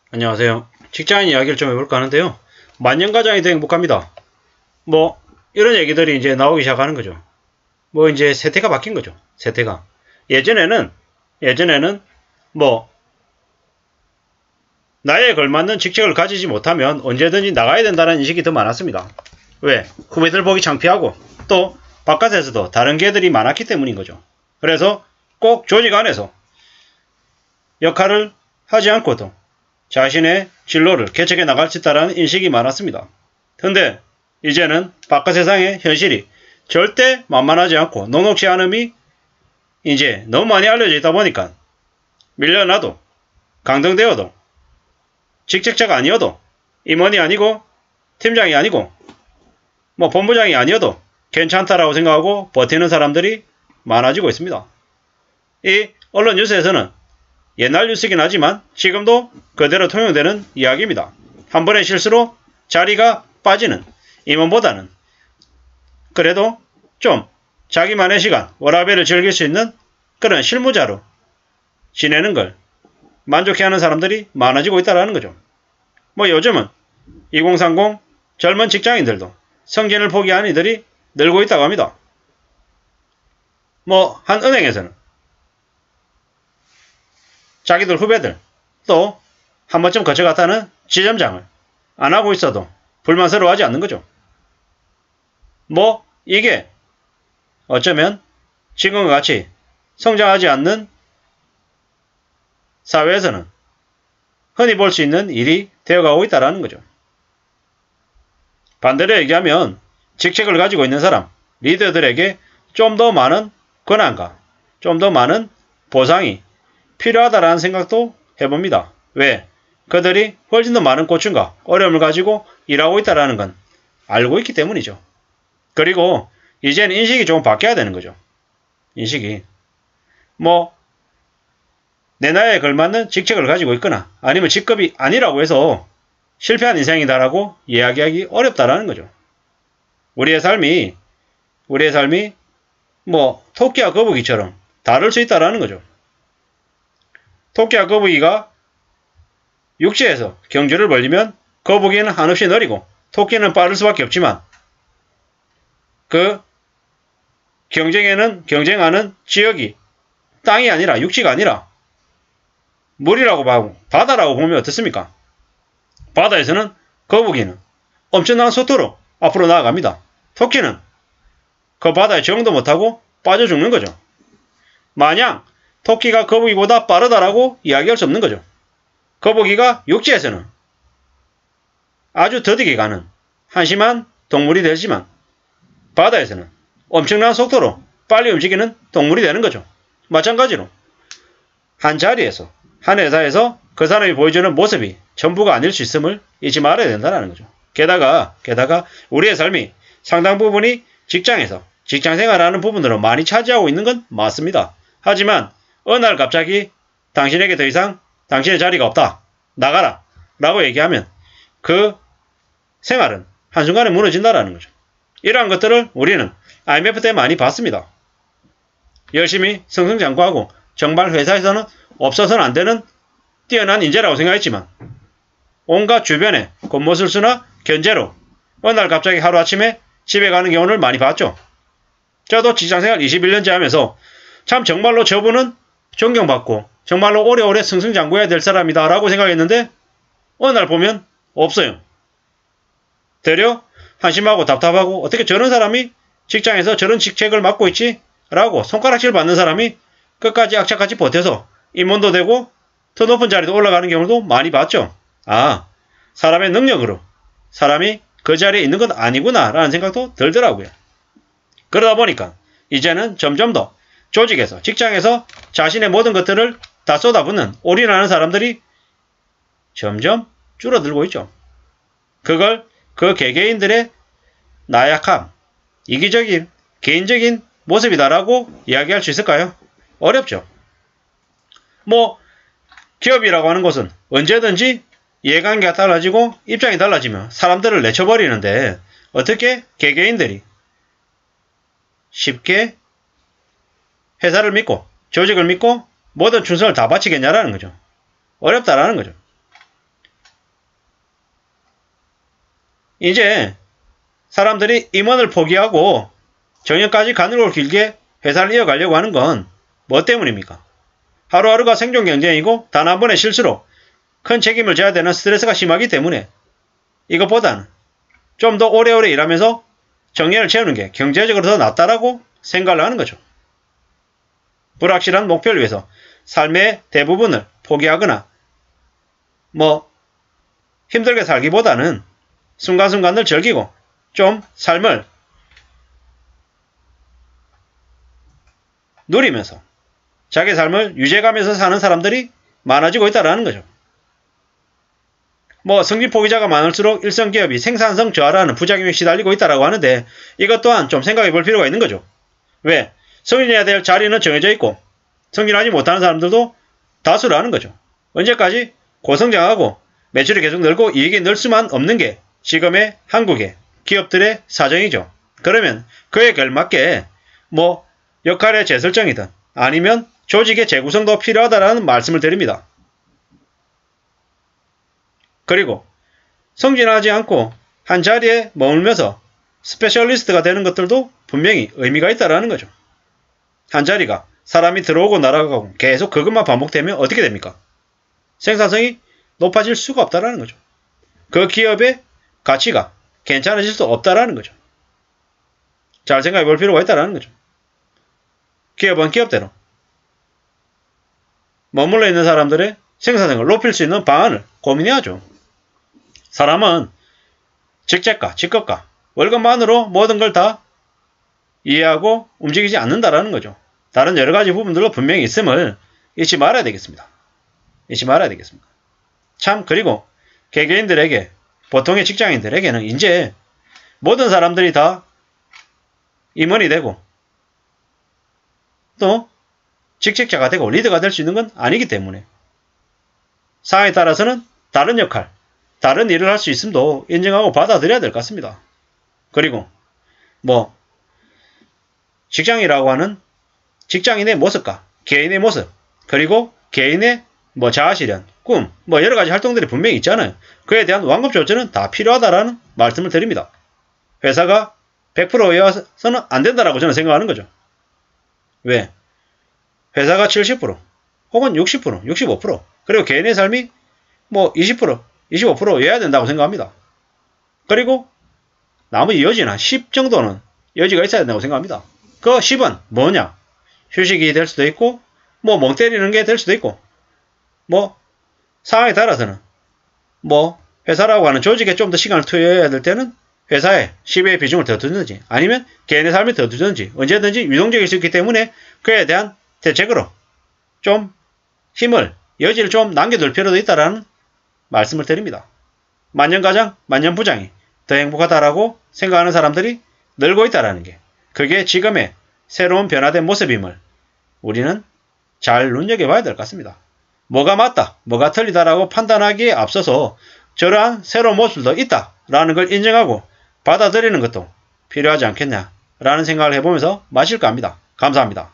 안녕하세요. 직장인 이야기를 좀 해볼까 하는데요. 만년가장이 더 행복합니다. 이런 얘기들이 이제 나오기 시작하는 거죠. 이제 세태가 바뀐 거죠. 세태가. 예전에는, 뭐, 나이에 걸맞는 직책을 가지지 못하면 언제든지 나가야 된다는 인식이 더 많았습니다. 왜? 후배들 보기 창피하고, 또, 바깥에서도 다른 개들이 많았기 때문인 거죠. 그래서 꼭 조직 안에서 역할을 하지 않고도 자신의 진로를 개척해 나갈 수 있다는 인식이 많았습니다. 근데 이제는 바깥 세상의 현실이 절대 만만하지 않고 녹록지 않음이 이제 너무 많이 알려져 있다 보니까 밀려나도 강등되어도 직책자가 아니어도 임원이 아니고 팀장이 아니고 본부장이 아니어도 괜찮다라고 생각하고 버티는 사람들이 많아지고 있습니다. 이 언론 뉴스에서는 옛날 뉴스이긴 하지만 지금도 그대로 통용되는 이야기입니다. 한 번의 실수로 자리가 빠지는 임원보다는 그래도 좀 자기만의 시간, 워라밸을 즐길 수 있는 그런 실무자로 지내는 걸 만족해하는 사람들이 많아지고 있다는 거죠. 요즘은 2030 젊은 직장인들도 성진을 포기하는 이들이 늘고 있다고 합니다. 한 은행에서는 자기들 후배들 또 한 번쯤 거쳐갔다는 지점장을 안 하고 있어도 불만스러워하지 않는 거죠. 이게 어쩌면 지금과 같이 성장하지 않는 사회에서는 흔히 볼 수 있는 일이 되어가고 있다는 거죠. 반대로 얘기하면 직책을 가지고 있는 사람, 리더들에게 좀 더 많은 권한과 좀 더 많은 보상이 필요하다라는 생각도 해봅니다. 왜? 그들이 훨씬 더 많은 고충과 어려움을 가지고 일하고 있다는 건 알고 있기 때문이죠. 그리고 이제는 인식이 좀 바뀌어야 되는 거죠. 인식이. 내 나이에 걸맞는 직책을 가지고 있거나 아니면 직급이 아니라고 해서 실패한 인생이다라고 이야기하기 어렵다라는 거죠. 우리의 삶이 토끼와 거북이처럼 다를 수 있다라는 거죠. 토끼와 거북이가 육지에서 경주를 벌이면 거북이는 한없이 느리고 토끼는 빠를 수밖에 없지만 그 경쟁하는 지역이 땅이 아니라 육지가 아니라 물이라고 하고 바다라고 보면 어떻습니까? 바다에서는 거북이는 엄청난 속도로 앞으로 나아갑니다. 토끼는 그 바다에 적응도 못하고 빠져 죽는 거죠. 마냥 토끼가 거북이보다 빠르다라고 이야기할 수 없는 거죠. 거북이가 육지에서는 아주 더디게 가는 한심한 동물이 되지만 바다에서는 엄청난 속도로 빨리 움직이는 동물이 되는 거죠. 마찬가지로 한 자리에서 한 회사에서 그 사람이 보여주는 모습이 전부가 아닐 수 있음을 잊지 말아야 된다는 거죠. 게다가 우리의 삶이 상당 부분이 직장에서 직장생활하는 부분으로 많이 차지하고 있는 건 맞습니다. 하지만 어느 날 갑자기 당신에게 더 이상 당신의 자리가 없다. 나가라. 라고 얘기하면 그 생활은 한순간에 무너진다라는 거죠. 이러한 것들을 우리는 IMF 때 많이 봤습니다. 열심히 승승장구하고 정말 회사에서는 없어서는 안 되는 뛰어난 인재라고 생각했지만 온갖 주변의 곤모술수나 견제로 어느 날 갑자기 하루아침에 집에 가는 경우를 많이 봤죠. 저도 직장생활 21년째 하면서 참 정말로 저분은 존경받고 정말로 오래오래 승승장구해야 될 사람이다 라고 생각했는데 어느 날 보면 없어요. 되려 한심하고 답답하고 어떻게 저런 사람이 직장에서 저런 직책을 맡고 있지? 라고 손가락질 받는 사람이 끝까지 악착같이 버텨서 임원도 되고 더 높은 자리도 올라가는 경우도 많이 봤죠. 사람의 능력으로 사람이 그 자리에 있는 건 아니구나 라는 생각도 들더라고요. 그러다 보니까 이제는 점점 더 조직에서 직장에서 자신의 모든 것들을 다 쏟아붓는 올인하는 사람들이 점점 줄어들고 있죠. 그걸 그 개개인들의 나약함, 이기적인 개인적인 모습이다라고 이야기할 수 있을까요? 어렵죠. 기업이라고 하는 것은 언제든지 이해관계가 달라지고 입장이 달라지면 사람들을 내쳐버리는데 어떻게 개개인들이 쉽게 회사를 믿고 조직을 믿고 모든 충성을 다 바치겠냐라는 거죠. 어렵다라는 거죠. 이제 사람들이 임원을 포기하고 정년까지 가늘고 길게 회사를 이어가려고 하는 건 뭐 때문입니까? 하루하루가 생존 경쟁이고 단 한 번의 실수로 큰 책임을 져야 되는 스트레스가 심하기 때문에 이것보다는 좀 더 오래오래 일하면서 정년을 채우는 게 경제적으로 더 낫다라고 생각을 하는 거죠. 불확실한 목표를 위해서 삶의 대부분을 포기하거나 힘들게 살기보다는 순간순간을 즐기고 좀 삶을 누리면서 자기 삶을 유지해가면서 사는 사람들이 많아지고 있다는 거죠. 승진 포기자가 많을수록 일선 기업이 생산성 저하라는 부작용에 시달리고 있다고 하는데 이것 또한 좀 생각해 볼 필요가 있는 거죠. 왜? 승진해야 될 자리는 정해져 있고 승진하지 못하는 사람들도 다수라는 거죠. 언제까지 고성장하고 매출이 계속 늘고 이익이 늘 수만 없는 게 지금의 한국의 기업들의 사정이죠. 그러면 그에 걸맞게 역할의 재설정이든 아니면 조직의 재구성도 필요하다는 말씀을 드립니다. 그리고 승진하지 않고 한 자리에 머물면서 스페셜리스트가 되는 것들도 분명히 의미가 있다는 거죠. 한 자리가 사람이 들어오고 날아가고 계속 그것만 반복되면 어떻게 됩니까? 생산성이 높아질 수가 없다는 거죠. 그 기업의 가치가 괜찮아질 수 없다는 거죠. 잘 생각해 볼 필요가 있다는 거죠. 기업은 기업대로 머물러 있는 사람들의 생산성을 높일 수 있는 방안을 고민해야죠. 사람은 직책과 직급과 월급만으로 모든 걸 다 이해하고 움직이지 않는다라는 거죠. 다른 여러 가지 부분들도 분명히 있음을 잊지 말아야 되겠습니다. 참 그리고 개개인들에게 보통의 직장인들에게는 이제 모든 사람들이 다 임원이 되고 또 직책자가 되고 리더가 될 수 있는 건 아니기 때문에 상황에 따라서는 다른 역할, 다른 일을 할 수 있음도 인정하고 받아들여야 될 것 같습니다. 그리고 직장이라고 하는 직장인의 모습과 개인의 모습, 그리고 개인의 자아실현, 꿈, 여러 가지 활동들이 분명히 있잖아요. 그에 대한 완급 조절은 다 필요하다라는 말씀을 드립니다. 회사가 100% 이어서는 안 된다라고 저는 생각하는 거죠. 왜? 회사가 70% 혹은 60%, 65% 그리고 개인의 삶이 20%, 25%여야 된다고 생각합니다. 그리고 나머지 여지는 한 10 정도는 여지가 있어야 된다고 생각합니다. 그 10은 뭐냐? 휴식이 될 수도 있고 멍 때리는 게 될 수도 있고 상황에 따라서는 회사라고 하는 조직에 좀 더 시간을 투여해야 될 때는 회사에 10의 비중을 더 두든지 아니면 개인의 삶에 더 두든지 언제든지 유동적일 수 있기 때문에 그에 대한 대책으로 좀 힘을 여지를 좀 남겨둘 필요도 있다라는 말씀을 드립니다. 만년가장 만년부장이 더 행복하다라고 생각하는 사람들이 늘고 있다라는 게 그게 지금의 새로운 변화된 모습임을 우리는 잘 눈여겨봐야 될 것 같습니다. 뭐가 맞다, 뭐가 틀리다라고 판단하기에 앞서서 저러한 새로운 모습도 있다라는 걸 인정하고 받아들이는 것도 필요하지 않겠냐라는 생각을 해보면서 마실까 합니다. 감사합니다.